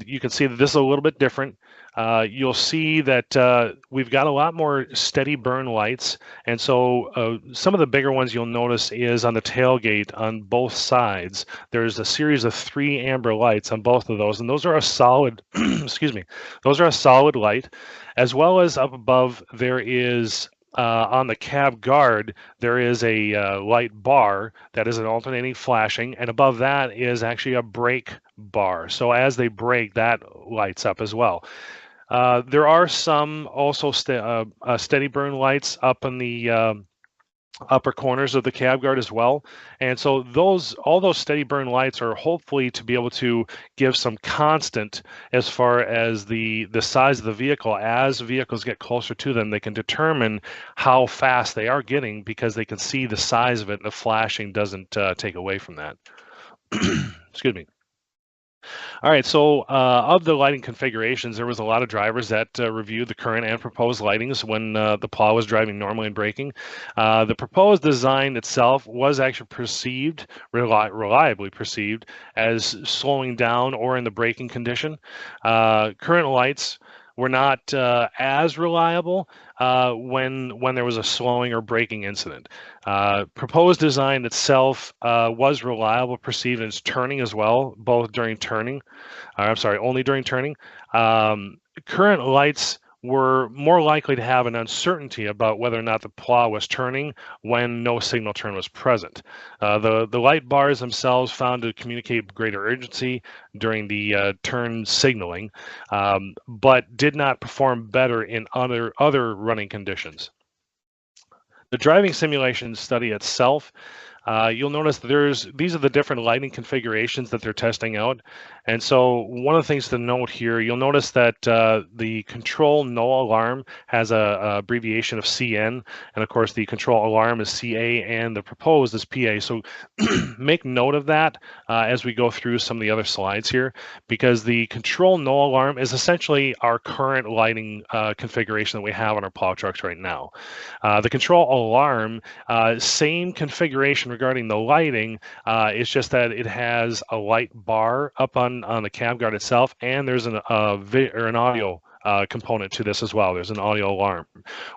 you can see that this is a little bit different. You'll see that we've got a lot more steady burn lights, and so some of the bigger ones you'll notice is on the tailgate on both sides. There's a series of 3 amber lights on both of those, and those are a solid excuse me, those are a solid light, as well as up above there is on the cab guard, there is a light bar that is an alternating flashing, and above that is actually a brake bar. So as they brake, that lights up as well. There are some also steady burn lights up in the upper corners of the cab guard as well, and so all those steady burn lights are hopefully to be able to give some constant as far as the size of the vehicle. As vehicles get closer to them, they can determine how fast they are getting because they can see the size of it, and the flashing doesn't take away from that. Excuse me. All right, so of the lighting configurations, there was a lot of drivers that reviewed the current and proposed lightings when the plow was driving normally and braking. The proposed design itself was actually reliably perceived as slowing down or in the braking condition. Current lights were not as reliable when there was a slowing or braking incident. Proposed design itself was reliable, perceived as turning as well, both during turning. Only during turning. Current lights were more likely to have an uncertainty about whether or not the plow was turning when no signal turn was present. The light bars themselves found to communicate greater urgency during the turn signaling, but did not perform better in other running conditions. The driving simulation study itself you'll notice these are the different lighting configurations that they're testing out. And so one of the things to note here, you'll notice that the control no alarm has a abbreviation of CN, and of course the control alarm is CA, and the proposed is PA. So make note of that as we go through some of the other slides here, because the control no alarm is essentially our current lighting configuration that we have on our plow trucks right now. The control alarm, same configuration regarding the lighting, it's just that it has a light bar up on the cab guard itself, and there's an audio component to this as well. There's an audio alarm,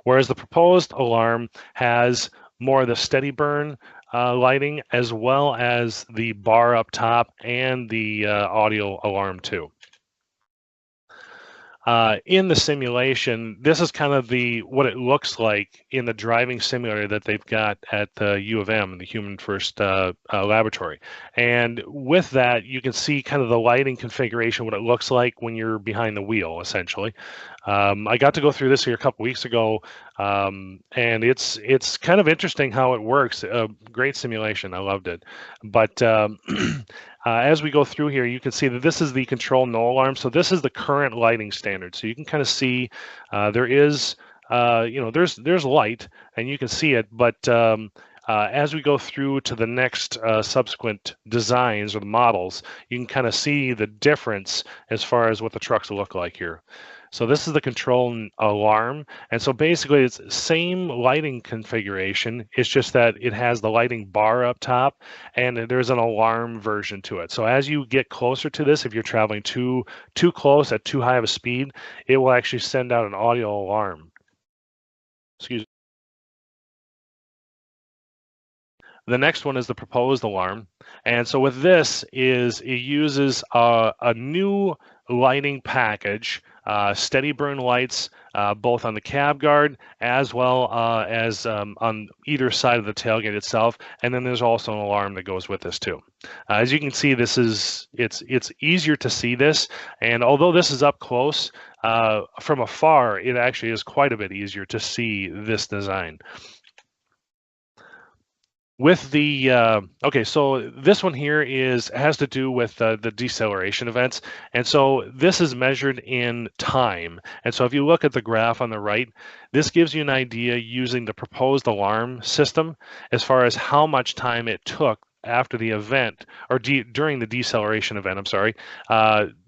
whereas the proposed alarm has more of the steady burn lighting, as well as the bar up top and the audio alarm too. In the simulation, this is kind of what it looks like in the driving simulator that they've got at the U of M, the Human First Laboratory. And with that, you can see kind of the lighting configuration, what it looks like when you're behind the wheel, essentially. I got to go through this here a couple weeks ago, and it's kind of interesting how it works. Great simulation, I loved it. But as we go through here, you can see that this is the control no alarm. So this is the current lighting standard. So you can kind of see there is, there's light, and you can see it. But as we go through to the next subsequent designs or the models, you can kind of see the difference as far as what the trucks look like here. So this is the control alarm. And so basically it's same lighting configuration. It's just that it has the lighting bar up top, and there's an alarm version to it. So as you get closer to this, if you're traveling too close at too high of a speed, it will actually send out an audio alarm. Excuse me. The next one is the proposed alarm. And so with this it uses a new lighting package, steady burn lights, both on the cab guard as well as on either side of the tailgate itself. And then there's also an alarm that goes with this too. As you can see, it's easier to see this. And although this is up close, from afar, it actually is quite a bit easier to see this design. With the okay, so this one here has to do with the deceleration events, and so this is measured in time. And so if you look at the graph on the right, this gives you an idea using the proposed alarm system as far as how much time it took after the event, or during the deceleration event, I'm sorry,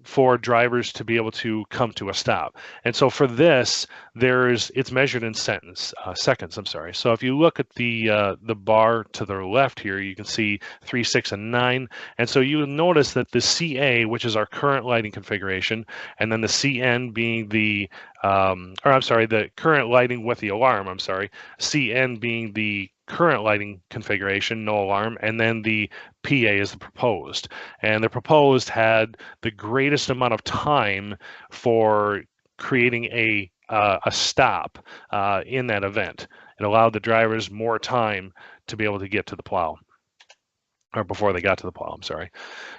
for drivers to be able to come to a stop. And so for this, it's measured in seconds, I'm sorry. So if you look at the bar to the left here, you can see 3, 6, and 9. And so you notice that the CA, which is our current lighting configuration, and then the CN being the current lighting with the alarm, CN being the current lighting configuration, no alarm, and then the PA is the proposed. And the proposed had the greatest amount of time for creating a stop in that event. It allowed the drivers more time to be able to get to the plow, or before they got to the plow, I'm sorry.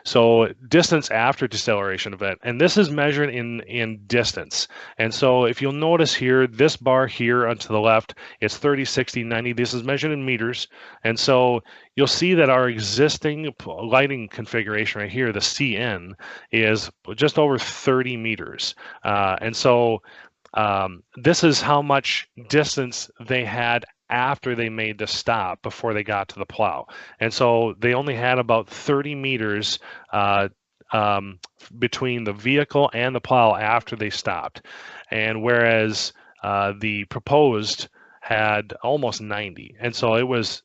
So distance after deceleration event, and this is measured in distance. And so if you'll notice here, this bar here onto the left, it's 30, 60, 90. This is measured in meters. And so you'll see that our existing lighting configuration right here, the CN, is just over 30 meters. And so this is how much distance they had after they made the stop before they got to the plow. And so they only had about 30 meters between the vehicle and the plow after they stopped. And whereas the proposed had almost 90. And so it was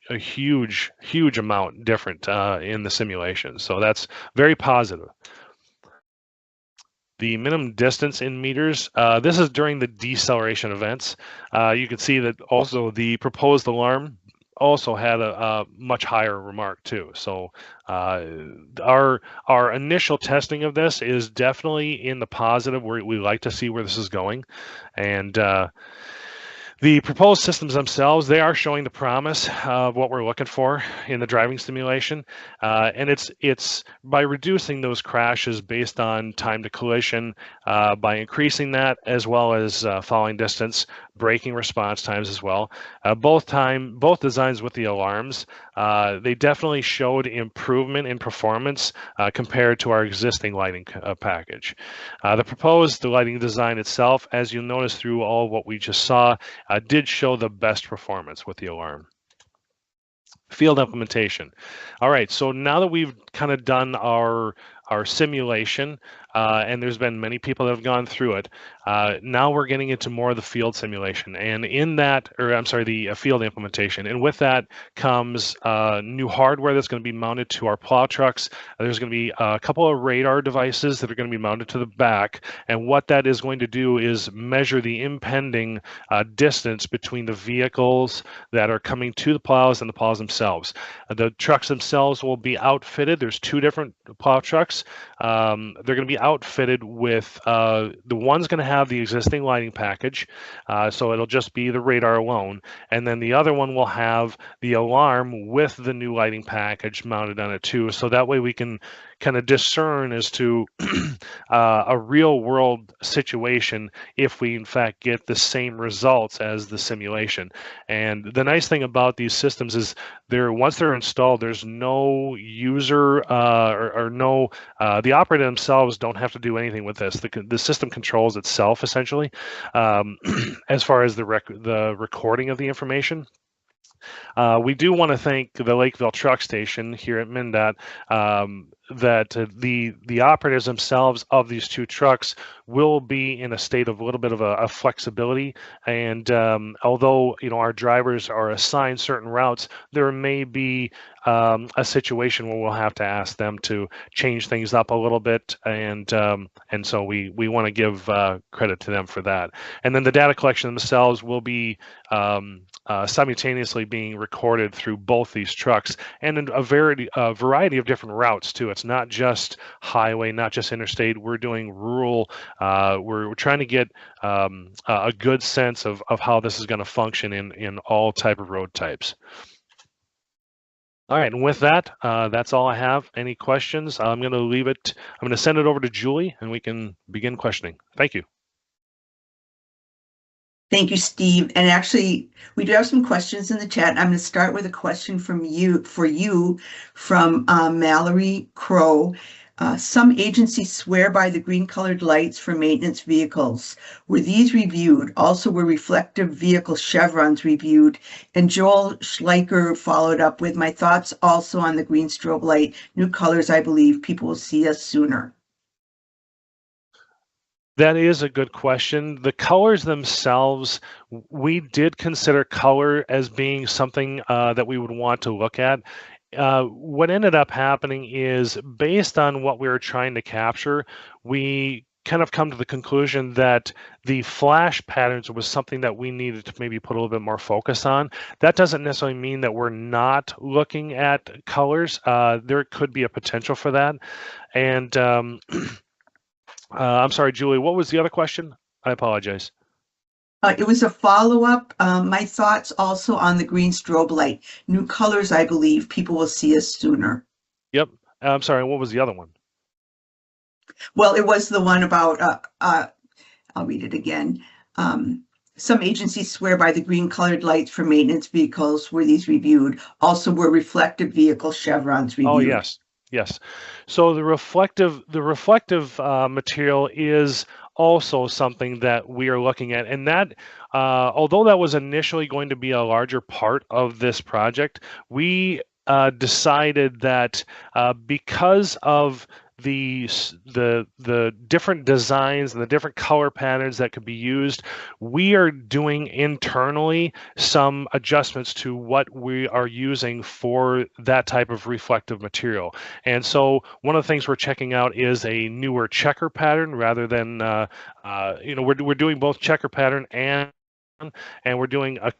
a huge amount different in the simulation. So that's very positive. The minimum distance in meters, this is during the deceleration events. You can see that also the proposed alarm also had a much higher remark too. So our initial testing of this is definitely in the positive. We like to see where this is going. And the proposed systems themselves, they are showing the promise of what we're looking for in the driving simulation. And it's by reducing those crashes based on time to collision, by increasing that, as well as following distance, braking response times as well. Both designs with the alarms they definitely showed improvement in performance compared to our existing lighting package. The proposed lighting design itself, as you'll notice through all of what we just saw, did show the best performance with the alarm. Field implementation. All right, so now that we've kind of done our simulation, and there's been many people that have gone through it, now we're getting into more of the field simulation. And in that, or I'm sorry, the field implementation. And with that comes new hardware that's going to be mounted to our plow trucks. There's going to be a couple of radar devices that are going to be mounted to the back. And what that is going to do is measure the impending distance between the vehicles that are coming to the plows and the plows themselves. The trucks themselves will be outfitted. There's two different plow trucks. They're going to be outfitted with the one's going to have the existing lighting package, so it'll just be the radar alone, and then the other one will have the alarm with the new lighting package mounted on it too, so that way we can kind of discern as to a real world situation if we in fact get the same results as the simulation. And the nice thing about these systems is once they're installed, there's no user or no the operator themselves don't have to do anything with this. The system controls itself essentially as far as the recording of the information. We do want to thank the Lakeville Truck Station here at MnDOT that the operators themselves of these two trucks will be in a state of a little bit of a flexibility. And although our drivers are assigned certain routes, there may be a situation where we'll have to ask them to change things up a little bit, and so we want to give credit to them for that. And then the data collection themselves will be simultaneously being recorded through both these trucks, and in a variety of different routes too. It's not just highway, not just interstate. We're doing rural. We're trying to get a good sense of how this is going to function in all type of road types. All right, and with that, that's all I have. Any questions? I'm going to send it over to Julie, and we can begin questioning. Thank you. Thank you, Steve. And actually, we do have some questions in the chat. I'm going to start with a question from you from Mallory Crow. Some agencies swear by the green colored lights for maintenance vehicles. Were these reviewed? Also, were reflective vehicle chevrons reviewed? And Joel Schleicher followed up with my thoughts also on the green strobe light. New colors, I believe people will see us sooner. That is a good question. The colors themselves, we did consider color as being something that we would want to look at. What ended up happening is, based on what we were trying to capture, we kind of come to the conclusion that the flash patterns was something that we needed to maybe put a little bit more focus on. That doesn't necessarily mean that we're not looking at colors. There could be a potential for that. And I'm sorry, Julie, what was the other question? I apologize. It was a follow-up. My thoughts also on the green strobe light. New colors, I believe people will see us sooner. Yep. I'm sorry, what was the other one? Well, it was the one about, I'll read it again. Some agencies swear by the green colored lights for maintenance vehicles. Were these reviewed? Also, were reflective vehicle chevrons reviewed? Oh, yes. Yes. So the reflective material is also something that we are looking at, and that although that was initially going to be a larger part of this project, we decided that because of the different designs and the different color patterns that could be used, we are doing internally some adjustments to what we are using for that type of reflective material. And so one of the things we're checking out is a newer checker pattern rather than we're doing both checker pattern and we're doing a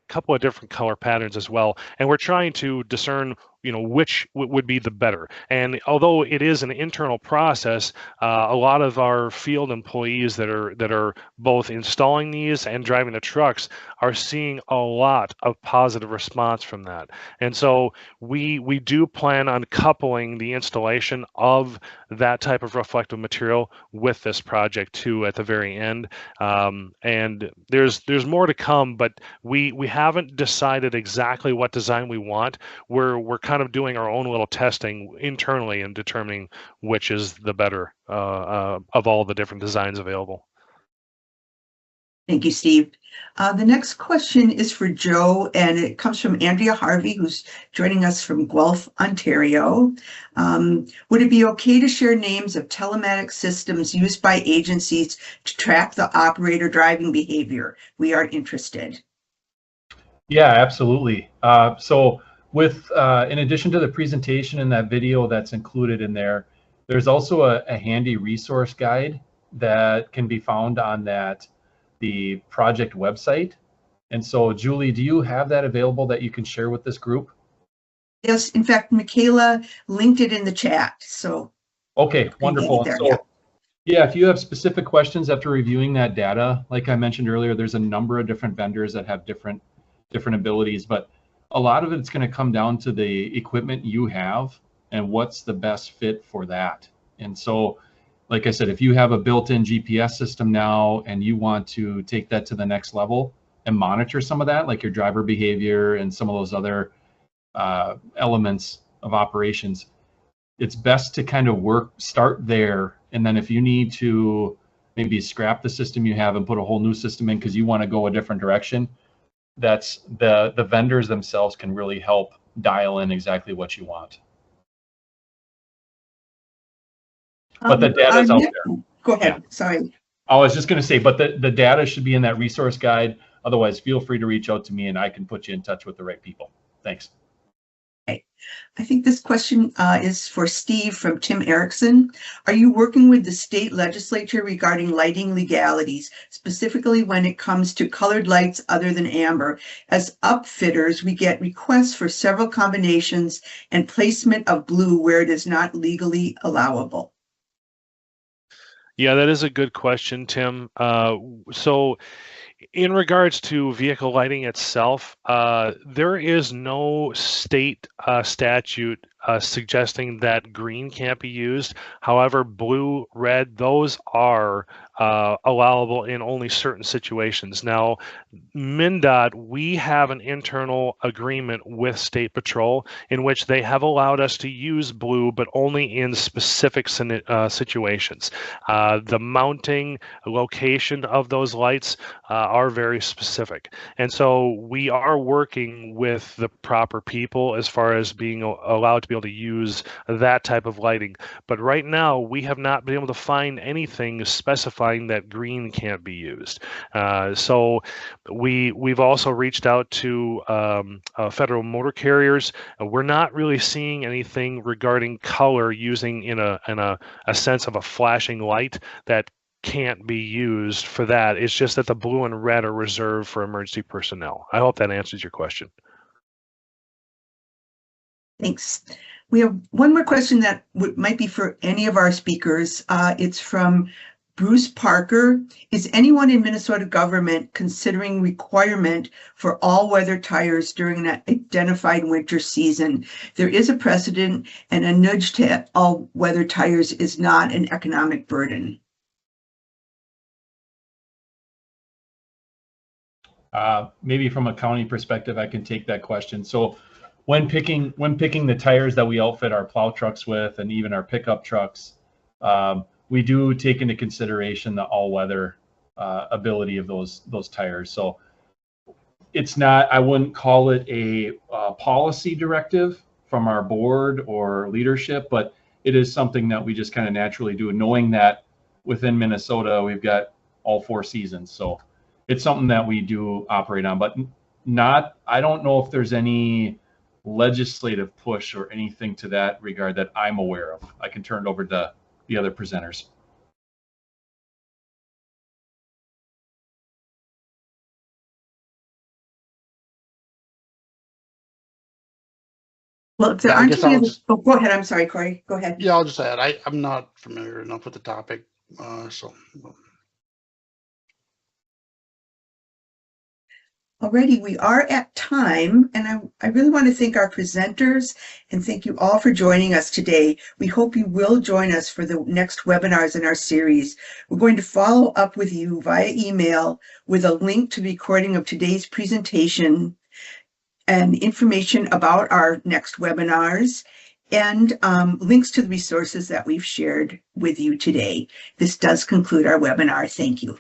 couple of different color patterns as well, and we're trying to discern which would be the better. And although it is an internal process, a lot of our field employees that are both installing these and driving the trucks are seeing a lot of positive response from that. And so we do plan on coupling the installation of that type of reflective material with this project too at the very end. And there's more to come, but we haven't decided exactly what design we want. We're kind of doing our own little testing internally and determining which is the better of all the different designs available. Thank you, Steve. The next question is for Joe, and it comes from Andrea Harvey, who's joining us from Guelph, Ontario. Would it be okay to share names of telematics systems used by agencies to track the operator driving behavior? We are interested. Yeah, absolutely. So with in addition to the presentation and that video that's included in there, there's also a handy resource guide that can be found on the project website. And so, Julie, do you have that available that you can share with this group? Yes, in fact, Michaela linked it in the chat. So okay, wonderful. There, so, yeah, if you have specific questions after reviewing that data, like I mentioned earlier, there's a number of different vendors that have different abilities, but a lot of it's going to come down to the equipment you have and what's the best fit for that. And so, like I said, if you have a built-in GPS system now and you want to take that to the next level and monitor some of that, like your driver behavior and some of those other elements of operations, it's best to kind of start there. And then if you need to maybe scrap the system you have and put a whole new system in because you want to go a different direction, that's the vendors themselves can really help dial in exactly what you want. But the data's out there. Go ahead. Yeah. Sorry. I was just going to say, but the data should be in that resource guide. Otherwise, feel free to reach out to me and I can put you in touch with the right people. Thanks. Okay. I think this question is for Steve from Tim Erickson. Are you working with the state legislature regarding lighting legalities, specifically when it comes to colored lights other than amber? As upfitters, we get requests for several combinations and placement of blue where it is not legally allowable. Yeah, that is a good question, Tim. So in regards to vehicle lighting itself, there is no state statute suggesting that green can't be used. However, blue, red, those are allowable in only certain situations. Now, MnDOT, we have an internal agreement with State Patrol in which they have allowed us to use blue, but only in specific situations. The mounting location of those lights are very specific. And so we are working with the proper people as far as being allowed to be able to use that type of lighting. But right now, we have not been able to find anything specifying that green can't be used. So we've also reached out to federal motor carriers. We're not really seeing anything regarding color using in a sense of a flashing light that can't be used for that. It's just that the blue and red are reserved for emergency personnel. I hope that answers your question. Thanks. We have one more question that might be for any of our speakers. It's from Bruce Parker. Is anyone in Minnesota government considering requirement for all-weather tires during an identified winter season? There is a precedent, and a nudge to all-weather tires is not an economic burden. Maybe from a county perspective, I can take that question. So when picking the tires that we outfit our plow trucks with and even our pickup trucks, we do take into consideration the all-weather ability of those tires. So it's not, I wouldn't call it a policy directive from our board or leadership, but it is something that we just kind of naturally do, knowing that within Minnesota we've got all 4 seasons. So it's something that we do operate on, but I don't know if there's any legislative push or anything to that regard that I'm aware of. I can turn it over to the other presenters. Well, if there I aren't guess any I'll other, just, oh, go ahead. I'm sorry, Corey. Go ahead. yeah, I'll just add, I'm not familiar enough with the topic, so. Alrighty, we are at time, and I really want to thank our presenters and thank you all for joining us today. We hope you will join us for the next webinars in our series. We're going to follow up with you via email with a link to the recording of today's presentation and information about our next webinars and links to the resources that we've shared with you today. This does conclude our webinar. Thank you.